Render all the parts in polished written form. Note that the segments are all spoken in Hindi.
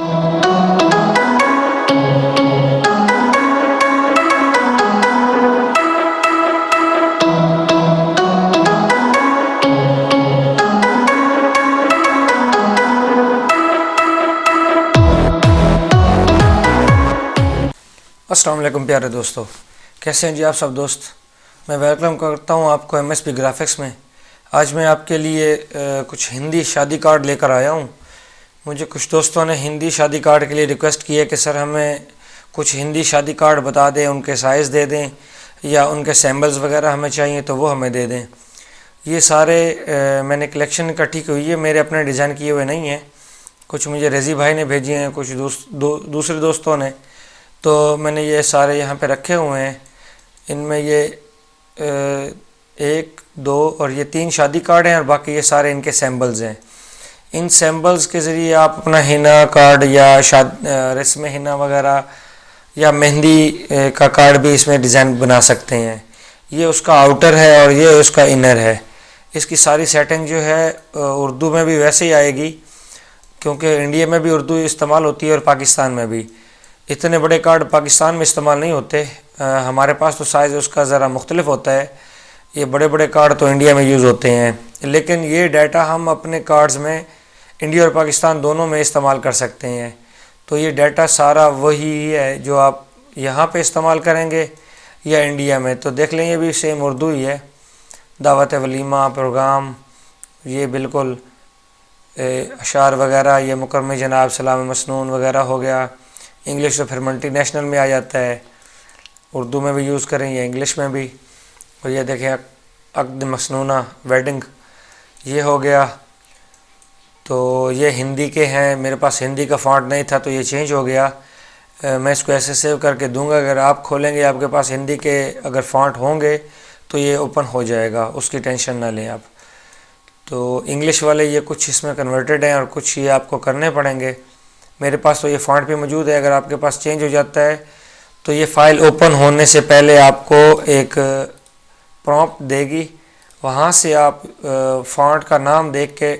अस्सलाम वालेकुम प्यारे दोस्तों, कैसे हैं जी आप सब दोस्त। मैं वेलकम करता हूं आपको एमएसपी ग्राफिक्स में। आज मैं आपके लिए कुछ हिंदी शादी कार्ड लेकर आया हूं। मुझे कुछ दोस्तों ने हिंदी शादी कार्ड के लिए रिक्वेस्ट की है कि सर हमें कुछ हिंदी शादी कार्ड बता दें, उनके साइज़ दे दें या उनके सैम्बल्स वगैरह हमें चाहिए तो वो हमें दे दें। ये सारे मैंने कलेक्शन इकट्ठी की हुई है, मेरे अपने डिज़ाइन किए हुए नहीं हैं। कुछ मुझे रज़ी भाई ने भेजे हैं, कुछ दूसरे दोस्तों ने। तो मैंने ये सारे यहाँ पे रखे हुए हैं। इनमें ये 1, 2 और ये 3 शादी कार्ड हैं और बाकी ये सारे इनके सैम्बल्स हैं। इन सैम्बल्स के ज़रिए आप अपना हिना कार्ड या रस्म हिना वगैरह या मेहंदी का कार्ड भी इसमें डिज़ाइन बना सकते हैं। ये उसका आउटर है और ये उसका इनर है। इसकी सारी सेटिंग जो है उर्दू में भी वैसे ही आएगी, क्योंकि इंडिया में भी उर्दू इस्तेमाल होती है और पाकिस्तान में भी। इतने बड़े कार्ड पाकिस्तान में इस्तेमाल नहीं होते, हमारे पास तो साइज़ उसका ज़रा मुख्तलिफ होता है। ये बड़े बड़े कार्ड तो इंडिया में यूज़ होते हैं, लेकिन ये डाटा हम अपने कार्ड्स में इंडिया और पाकिस्तान दोनों में इस्तेमाल कर सकते हैं। तो ये डाटा सारा वही है जो आप यहाँ पे इस्तेमाल करेंगे या इंडिया में। तो देख लें, ये भी सेम उर्दू ही है। दावत वलीमा प्रोग्राम, ये बिल्कुल अशार वगैरह, ये मुकर्रम जनाब सलाम मसनून वगैरह हो गया। इंग्लिश तो फिर मल्टीनेशनल में आ जाता है, उर्दू में भी यूज़ करें या इंग्लिश में भी। और ये देखें अक़्द मसनूना वेडिंग, ये हो गया। तो ये हिंदी के हैं, मेरे पास हिंदी का फ़ॉन्ट नहीं था तो ये चेंज हो गया। मैं इसको ऐसे सेव करके दूंगा। अगर आप खोलेंगे, आपके पास हिंदी के अगर फ़ॉन्ट होंगे तो ये ओपन हो जाएगा, उसकी टेंशन ना लें आप। तो इंग्लिश वाले ये कुछ इसमें कन्वर्टेड हैं और कुछ ये आपको करने पड़ेंगे। मेरे पास तो ये फ़ॉन्ट भी मौजूद है। अगर आपके पास चेंज हो जाता है तो ये फ़ाइल ओपन होने से पहले आपको एक प्रॉम्प्ट देगी, वहाँ से आप फ़ॉन्ट का नाम देख के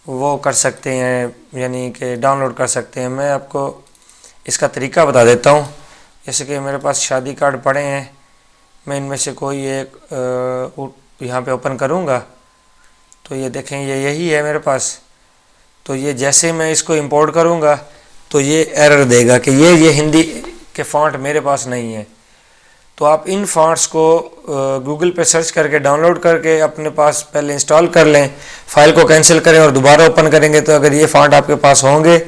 वो कर सकते हैं, यानी कि डाउनलोड कर सकते हैं। मैं आपको इसका तरीका बता देता हूँ। जैसे कि मेरे पास शादी कार्ड पड़े हैं, मैं इनमें से कोई एक यहाँ पे ओपन करूँगा तो ये देखें, ये यही है मेरे पास। तो ये जैसे मैं इसको इंपोर्ट करूँगा तो ये एरर देगा कि ये हिंदी के फ़ॉन्ट मेरे पास नहीं है। तो आप इन फ़ॉन्ट्स को गूगल पे सर्च करके डाउनलोड करके अपने पास पहले इंस्टॉल कर लें, फ़ाइल को कैंसिल करें और दोबारा ओपन करेंगे तो अगर ये फ़ॉन्ट आपके पास होंगे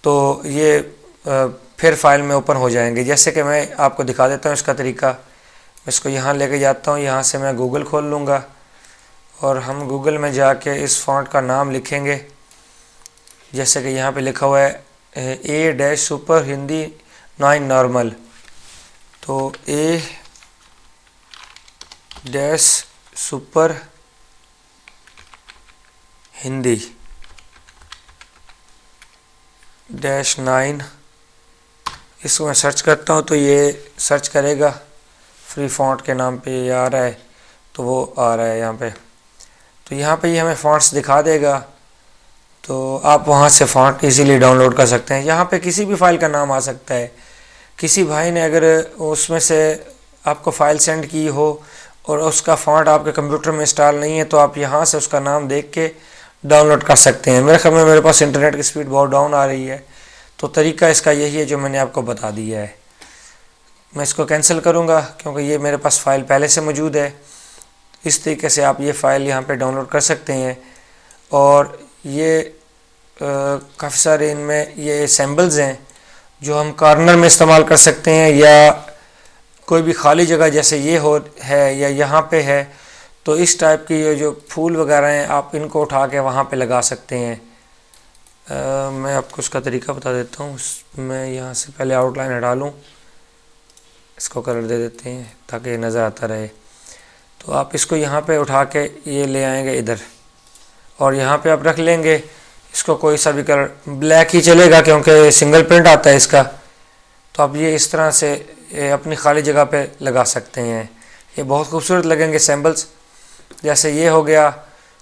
तो ये फिर फ़ाइल में ओपन हो जाएंगे। जैसे कि मैं आपको दिखा देता हूँ इसका तरीका। मैं इसको यहाँ लेके जाता हूँ, यहाँ से मैं गूगल खोल लूँगा और हम गूगल में जाके इस फ़ॉन्ट का नाम लिखेंगे। जैसे कि यहाँ पे लिखा हुआ है A- सुपर हिंदी 9 नॉर्मल। तो A- सुपर हिंदी -9, इसको मैं सर्च करता हूँ तो ये सर्च करेगा। फ्री फ़ॉन्ट के नाम पे ये आ रहा है, तो वो आ रहा है यहाँ पे। तो यहाँ पे ये हमें फ़ॉन्ट्स दिखा देगा, तो आप वहाँ से फ़ॉन्ट इजीली डाउनलोड कर सकते हैं। यहाँ पे किसी भी फ़ाइल का नाम आ सकता है। किसी भाई ने अगर उसमें से आपको फ़ाइल सेंड की हो और उसका फ़ॉन्ट आपके कंप्यूटर में इंस्टॉल नहीं है तो आप यहाँ से उसका नाम देख के डाउनलोड कर सकते हैं। मेरे ख्याल में मेरे पास इंटरनेट की स्पीड बहुत डाउन आ रही है, तो तरीका इसका यही है जो मैंने आपको बता दिया है। मैं इसको कैंसिल करूँगा क्योंकि ये मेरे पास फ़ाइल पहले से मौजूद है। इस तरीके से आप ये फ़ाइल यहाँ पे डाउनलोड कर सकते हैं। और ये काफ़ी सारे इनमें ये सैम्बल्स हैं जो हम कॉर्नर में इस्तेमाल कर सकते हैं, या कोई भी खाली जगह जैसे ये हो है या यहाँ पे है तो इस टाइप की ये जो फूल वगैरह हैं आप इनको उठा के वहाँ पे लगा सकते हैं। मैं आपको उसका तरीका बता देता हूँ। मैं यहाँ से पहले आउटलाइन हटा लूँ, इसको कलर दे देते हैं ताकि नज़र आता रहे। तो आप इसको यहाँ पे उठा के ये ले आएंगे इधर और यहाँ पे आप रख लेंगे। इसको कोई सा भी कलर, ब्लैक ही चलेगा क्योंकि सिंगल प्रिंट आता है इसका। तो आप ये इस तरह से अपनी खाली जगह पे लगा सकते हैं। ये बहुत खूबसूरत लगेंगे सैम्बल्स। जैसे ये हो गया,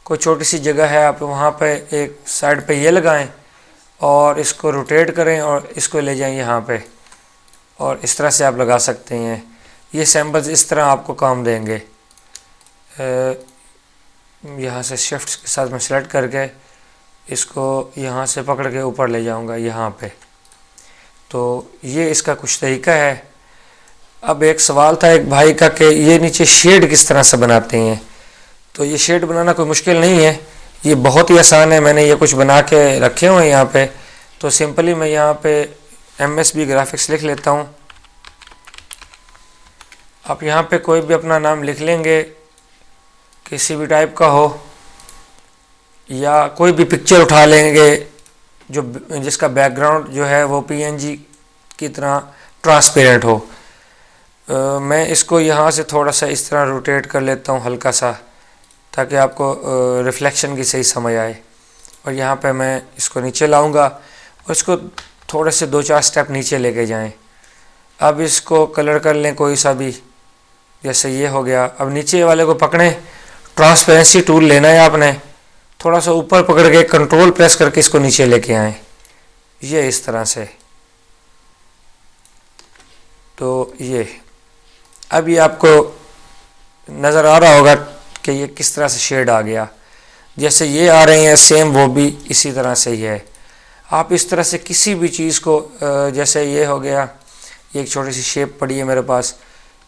कोई छोटी सी जगह है आप वहाँ पे एक साइड पे ये लगाएं और इसको रोटेट करें और इसको ले जाएं यहाँ पे, और इस तरह से आप लगा सकते हैं। ये सैम्पल्स इस तरह आपको काम देंगे। यहाँ से शिफ्ट के साथ मैं सेलेक्ट करके इसको यहाँ से पकड़ के ऊपर ले जाऊँगा यहाँ पे। तो ये इसका कुछ तरीका है। अब एक सवाल था एक भाई का कि ये नीचे शेड किस तरह से बनाते हैं। तो ये शेड बनाना कोई मुश्किल नहीं है, ये बहुत ही आसान है। मैंने ये कुछ बना के रखे हुए हैं यहाँ पे। तो सिंपली मैं यहाँ पे MSB ग्राफिक्स लिख लेता हूँ। आप यहाँ पे कोई भी अपना नाम लिख लेंगे, किसी भी टाइप का हो, या कोई भी पिक्चर उठा लेंगे जो जिसका बैकग्राउंड जो है वो PNG की तरह ट्रांसपेरेंट हो। मैं इसको यहाँ से थोड़ा सा इस तरह रोटेट कर लेता हूँ हल्का सा, ताकि आपको रिफ्लेक्शन की सही समझ आए। और यहाँ पे मैं इसको नीचे लाऊंगा और इसको थोड़े से 2-4 स्टेप नीचे लेके जाएं। अब इसको कलर कर लें कोई सा भी, जैसे ये हो गया। अब नीचे वाले को पकड़ें, ट्रांसपेरेंसी टूल लेना है आपने, थोड़ा सा ऊपर पकड़ के कंट्रोल प्रेस करके इसको नीचे लेके आएँ, ये इस तरह से। तो ये अब ये आपको नज़र आ रहा होगा कि ये किस तरह से शेड आ गया। जैसे ये आ रहे हैं सेम वो भी इसी तरह से ही है। आप इस तरह से किसी भी चीज़ को, जैसे ये हो गया, ये एक छोटी सी शेप पड़ी है मेरे पास,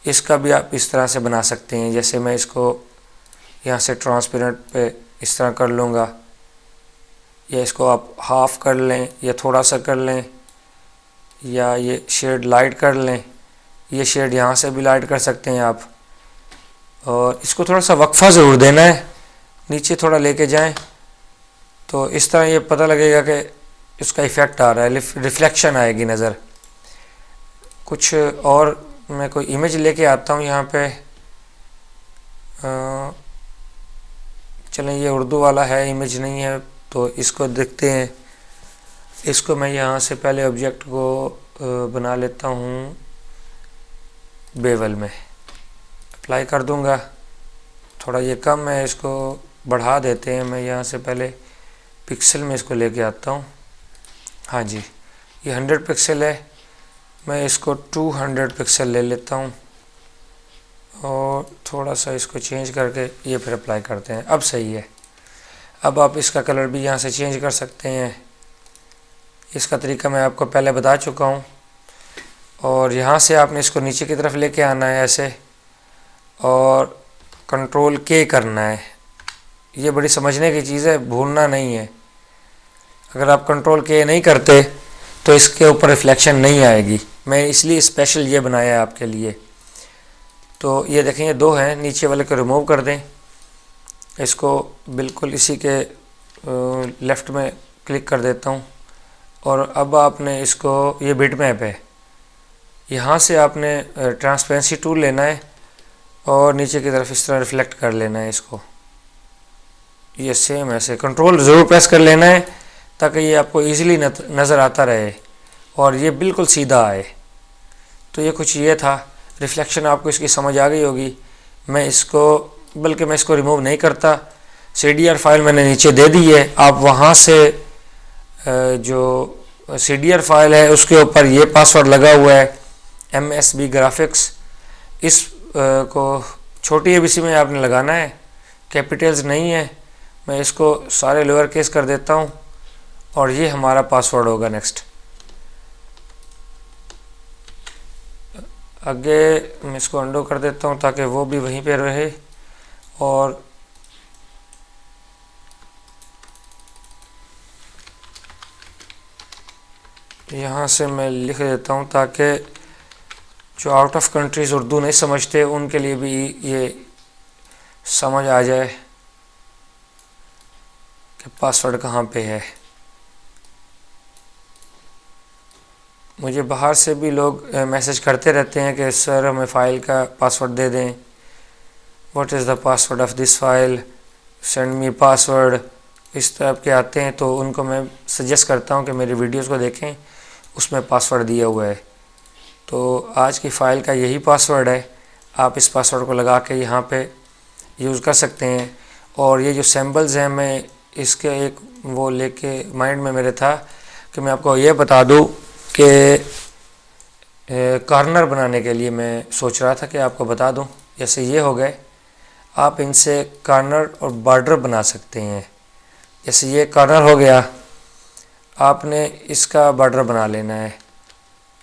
इसका भी आप इस तरह से बना सकते हैं। जैसे मैं इसको यहाँ से ट्रांसपेरेंट पे इस तरह कर लूँगा, या इसको आप हाफ कर लें या थोड़ा सा कर लें, या ये शेड लाइट कर लें। ये शेड यहाँ से भी लाइट कर सकते हैं आप। और इसको थोड़ा सा वक्फा ज़रूर देना है, नीचे थोड़ा लेके जाएं, तो इस तरह ये पता लगेगा कि इसका इफ़ेक्ट आ रहा है, रिफ्लेक्शन आएगी नज़र। कुछ और मैं कोई इमेज लेके आता हूँ यहाँ पे। चलें, ये उर्दू वाला है, इमेज नहीं है, तो इसको देखते हैं। इसको मैं यहाँ से पहले ऑब्जेक्ट को बना लेता हूँ बेवल में, अप्लाई कर दूँगा। थोड़ा ये कम है, इसको बढ़ा देते हैं। मैं यहाँ से पहले पिक्सल में इसको लेके आता हूँ। हाँ जी, ये 100 पिक्सल है, मैं इसको 200 पिक्सल ले लेता हूँ और थोड़ा सा इसको चेंज करके ये फिर अप्लाई करते हैं। अब सही है। अब आप इसका कलर भी यहाँ से चेंज कर सकते हैं। इसका तरीका मैं आपको पहले बता चुका हूँ। और यहाँ से आपने इसको नीचे की तरफ लेके आना है ऐसे, और कंट्रोल के करना है। ये बड़ी समझने की चीज़ है, भूलना नहीं है। अगर आप कंट्रोल के नहीं करते तो इसके ऊपर रिफ्लेक्शन नहीं आएगी। मैं इसलिए स्पेशल ये बनाया है आपके लिए। तो ये देखें, ये 2 हैं, नीचे वाले को रिमूव कर दें। इसको बिल्कुल इसी के लेफ़्ट में क्लिक कर देता हूँ। और अब आपने इसको, ये बिट मैप है, यहाँ से आपने ट्रांसपेरेंसी टूल लेना है और नीचे की तरफ इस तरह रिफ्लेक्ट कर लेना है इसको। ये सेम ऐसे कंट्रोल ज़रूर प्रेस कर लेना है ताकि ये आपको इजीली नज़र आता रहे और ये बिल्कुल सीधा आए। तो ये कुछ ये था, रिफ्लेक्शन आपको इसकी समझ आ गई होगी। मैं इसको, बल्कि मैं इसको रिमूव नहीं करता, CDR फाइल मैंने नीचे दे दी है। आप वहाँ से जो CDR फाइल है उसके ऊपर ये पासवर्ड लगा हुआ है, MSB ग्राफिक्स। इस को छोटी ABC में आपने लगाना है, कैपिटल्स नहीं है। मैं इसको सारे लोअर केस कर देता हूँ और ये हमारा पासवर्ड होगा। नेक्स्ट आगे मैं इसको अंडो कर देता हूँ ताकि वो भी वहीं पे रहे। और यहाँ से मैं लिख देता हूँ ताकि जो आउट ऑफ कंट्रीज़ उर्दू नहीं समझते उनके लिए भी ये समझ आ जाए कि पासवर्ड कहाँ पे है। मुझे बाहर से भी लोग मैसेज करते रहते हैं कि सर हमें फ़ाइल का पासवर्ड दे दें, what is the password of this file, send me password, इस तरह के आते हैं। तो उनको मैं सजेस्ट करता हूं कि मेरी वीडियोस को देखें, उसमें पासवर्ड दिया हुआ है। तो आज की फ़ाइल का यही पासवर्ड है, आप इस पासवर्ड को लगा के यहाँ पे यूज़ कर सकते हैं। और ये जो सैम्पल्स हैं, मैं इसके एक वो लेके माइंड में मेरे था कि मैं आपको ये बता दूं कि कॉर्नर बनाने के लिए मैं सोच रहा था कि आपको बता दूं। जैसे ये हो गए, आप इनसे कॉर्नर और बॉर्डर बना सकते हैं। जैसे ये कॉर्नर हो गया, आपने इसका बॉर्डर बना लेना है।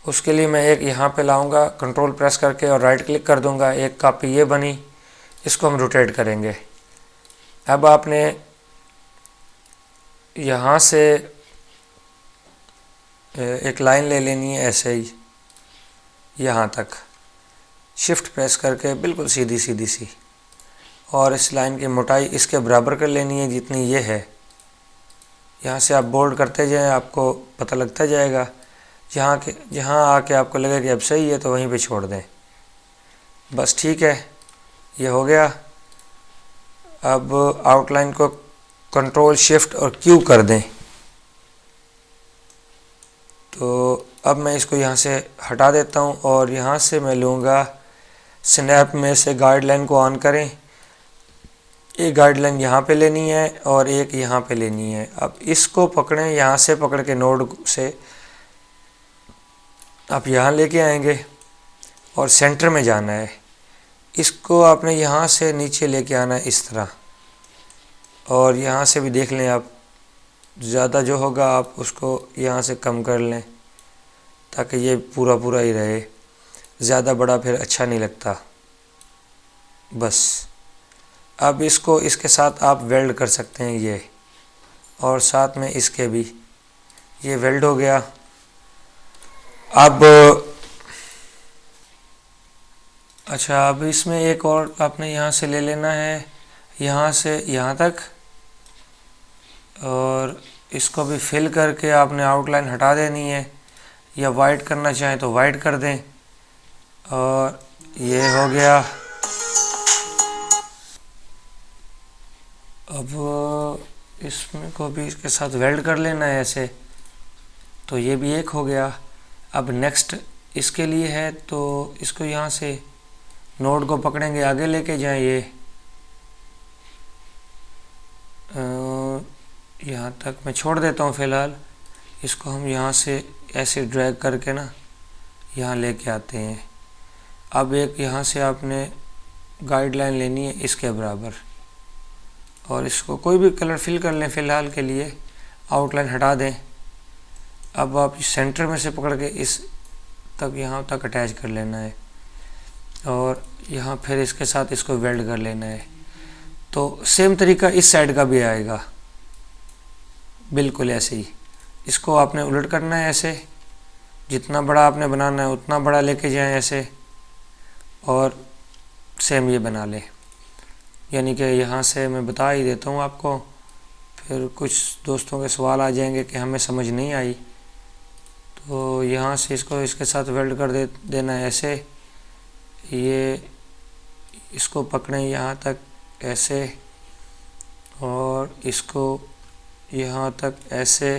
उसके लिए मैं एक यहाँ पे लाऊंगा, कंट्रोल प्रेस करके और राइट क्लिक कर दूंगा। एक कॉपी ये बनी, इसको हम रोटेट करेंगे। अब आपने यहाँ से एक लाइन ले लेनी है, ऐसे ही यहाँ तक शिफ्ट प्रेस करके बिल्कुल सीधी सीधी सी, और इस लाइन की मोटाई इसके बराबर कर लेनी है जितनी ये है। यहाँ से आप बोल्ड करते जाएं, आपको पता लगता जाएगा। जहाँ आके आपको लगे कि अब सही है तो वहीं पे छोड़ दें। बस ठीक है, ये हो गया। अब आउटलाइन को कंट्रोल शिफ्ट और क्यू कर दें। तो अब मैं इसको यहाँ से हटा देता हूँ और यहाँ से मैं लूँगा स्नैप में से गाइडलाइन को ऑन करें। एक गाइडलाइन यहाँ पे लेनी है और एक यहाँ पे लेनी है। अब इसको पकड़ें, यहाँ से पकड़ के नोड से आप यहाँ लेके आएंगे और सेंटर में जाना है। इसको आपने यहाँ से नीचे लेके आना है इस तरह, और यहाँ से भी देख लें आप, ज़्यादा जो होगा आप उसको यहाँ से कम कर लें ताकि ये पूरा पूरा ही रहे। ज़्यादा बड़ा फिर अच्छा नहीं लगता। बस अब इसको इसके साथ आप वेल्ड कर सकते हैं ये, और साथ में इसके भी। ये वेल्ड हो गया। अब अच्छा, अब इसमें एक और आपने यहाँ से ले लेना है, यहाँ से यहाँ तक, और इसको भी फिल करके आपने आउटलाइन हटा देनी है, या वाइट करना चाहें तो वाइट कर दें। और ये हो गया। अब इसमें को भी इसके साथ वेल्ड कर लेना है ऐसे, तो ये भी एक हो गया। अब नेक्स्ट इसके लिए है, तो इसको यहाँ से नोड को पकड़ेंगे, आगे लेके जाएं। ये यहाँ तक मैं छोड़ देता हूँ फ़िलहाल। इसको हम यहाँ से ऐसे ड्रैग करके ना यहाँ लेके आते हैं। अब एक यहाँ से आपने गाइडलाइन लेनी है इसके बराबर, और इसको कोई भी कलर फिल कर लें फ़िलहाल के लिए, आउटलाइन हटा दें। अब आप सेंटर में से पकड़ के इस तक यहाँ तक अटैच कर लेना है, और यहाँ फिर इसके साथ इसको वेल्ड कर लेना है। तो सेम तरीका इस साइड का भी आएगा, बिल्कुल ऐसे ही। इसको आपने उलट करना है ऐसे, जितना बड़ा आपने बनाना है उतना बड़ा लेके जाएं ऐसे, और सेम ये बना लें। यानी कि यहाँ से मैं बता ही देता हूँ आपको, फिर कुछ दोस्तों के सवाल आ जाएंगे कि हमें समझ नहीं आई। तो यहाँ से इसको इसके साथ वेल्ड कर देना है ऐसे। ये इसको पकड़ें यहाँ तक ऐसे, और इसको यहाँ तक ऐसे।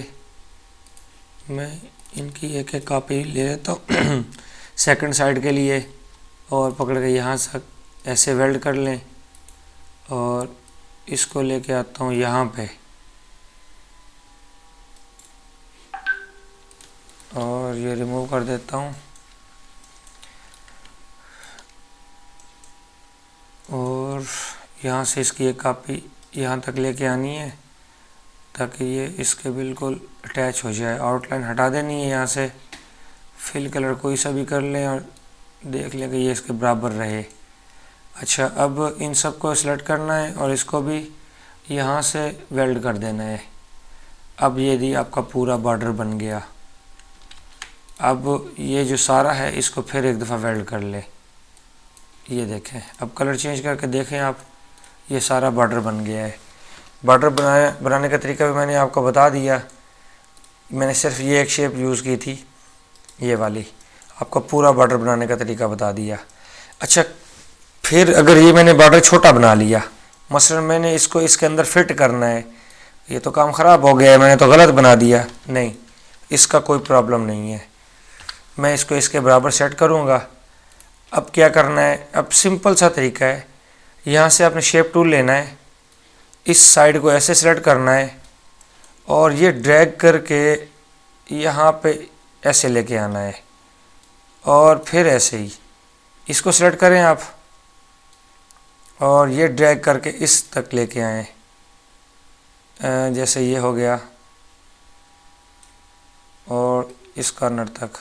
मैं इनकी एक एक कॉपी ले लेता हूँ सेकंड साइड के लिए, और पकड़ के यहाँ तक ऐसे वेल्ड कर लें, और इसको लेके आता हूँ यहाँ पे, और ये रिमूव कर देता हूँ। और यहाँ से इसकी एक कॉपी यहाँ तक लेके आनी है ताकि ये इसके बिल्कुल अटैच हो जाए। आउटलाइन हटा देनी है यहाँ से, फिल कलर कोई सा भी कर लें और देख लें कि ये इसके बराबर रहे। अच्छा, अब इन सब को सिलेक्ट करना है और इसको भी यहाँ से वेल्ड कर देना है। अब ये दी आपका पूरा बॉर्डर बन गया। अब ये जो सारा है इसको फिर एक दफ़ा वेल्ड कर ले। ये देखें, अब कलर चेंज करके देखें आप, ये सारा बॉर्डर बन गया है। बॉर्डर बनाने का तरीका भी मैंने आपको बता दिया। मैंने सिर्फ ये एक शेप यूज़ की थी, ये वाली। आपको पूरा बॉर्डर बनाने का तरीका बता दिया। अच्छा, फिर अगर ये मैंने बॉर्डर छोटा बना लिया, मसलन मैंने इसको इसके अंदर फिट करना है, ये तो काम ख़राब हो गया है, मैंने तो गलत बना दिया। नहीं, इसका कोई प्रॉब्लम नहीं है। मैं इसको इसके बराबर सेट करूँगा। अब क्या करना है, अब सिंपल सा तरीका है। यहाँ से आपने शेप टूल लेना है, इस साइड को ऐसे सेलेक्ट करना है, और ये ड्रैग करके यहाँ पे ऐसे लेके आना है और फिर ऐसे ही इसको सेलेक्ट करें आप और ये ड्रैग करके इस तक लेके आएँ, जैसे ये हो गया और इस कॉर्नर तक।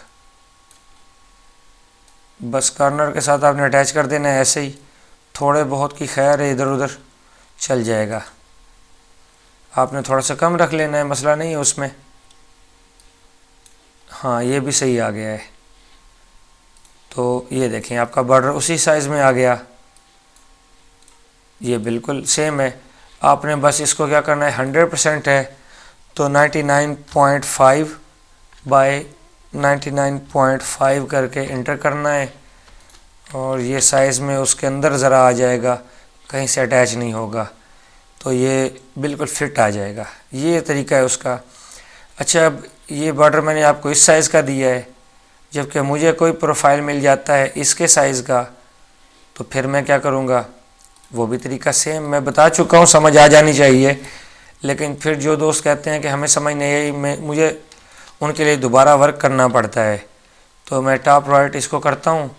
बस कॉर्नर के साथ आपने अटैच कर देना है, ऐसे ही थोड़े बहुत की खैर है, इधर उधर चल जाएगा। आपने थोड़ा सा कम रख लेना है, मसला नहीं है उसमें। हाँ, ये भी सही आ गया है। तो ये देखें आपका बॉर्डर उसी साइज़ में आ गया, ये बिल्कुल सेम है। आपने बस इसको क्या करना है, 100% है तो 99.5 बाय 99.5 करके इंटर करना है और ये साइज़ में उसके अंदर ज़रा आ जाएगा, कहीं से अटैच नहीं होगा, तो ये बिल्कुल फिट आ जाएगा। ये तरीका है उसका। अच्छा, अब ये बॉर्डर मैंने आपको इस साइज़ का दिया है, जबकि मुझे कोई प्रोफाइल मिल जाता है इसके साइज़ का, तो फिर मैं क्या करूँगा, वो भी तरीका सेम मैं बता चुका हूँ, समझ आ जानी चाहिए। लेकिन फिर जो दोस्त कहते हैं कि हमें समझ नहीं आई, मुझे उनके लिए दोबारा वर्क करना पड़ता है, तो मैं टॉप राइट इसको करता हूँ।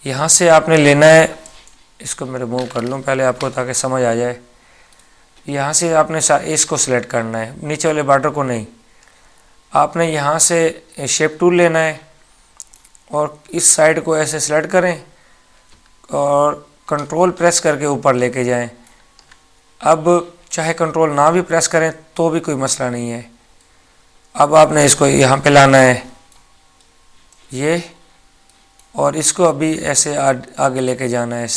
यहाँ से आपने लेना है, इसको मैं रिमूव कर लूँ पहले आपको ताकि समझ आ जाए। यहाँ से आपने इसको सिलेक्ट करना है, नीचे वाले बॉर्डर को नहीं। आपने यहाँ से शेप टूल लेना है और इस साइड को ऐसे सिलेक्ट करें और कंट्रोल प्रेस करके ऊपर लेके जाएं। अब चाहे कंट्रोल ना भी प्रेस करें तो भी कोई मसला नहीं है। अब आपने इसको यहाँ पे लाना है ये, और इसको अभी ऐसे आगे लेके जाना है।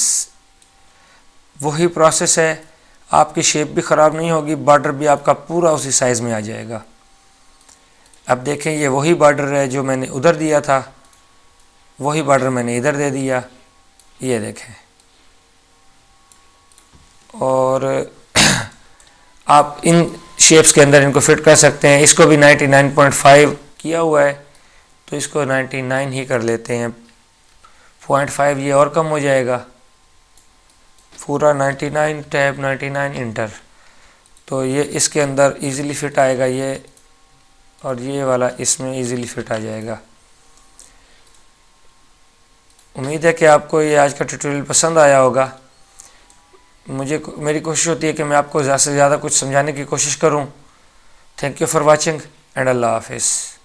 वही प्रोसेस है, आपकी शेप भी ख़राब नहीं होगी, बॉर्डर भी आपका पूरा उसी साइज़ में आ जाएगा। अब देखें, ये वही बॉर्डर है जो मैंने उधर दिया था, वही बॉर्डर मैंने इधर दे दिया, ये देखें। और आप इन शेप्स के अंदर इनको फिट कर सकते हैं। इसको भी 99.5 किया हुआ है तो इसको 99 ही कर लेते हैं, 0.5 ये और कम हो जाएगा, पूरा 99 टैब 99 इंटर, तो ये इसके अंदर इजीली फिट आएगा ये, और ये वाला इसमें इजीली फिट आ जाएगा। उम्मीद है कि आपको ये आज का ट्यूटोरियल पसंद आया होगा। मेरी कोशिश होती है कि मैं आपको ज़्यादा से ज़्यादा कुछ समझाने की कोशिश करूं। Thank you for watching and अल्लाह हाफिज़।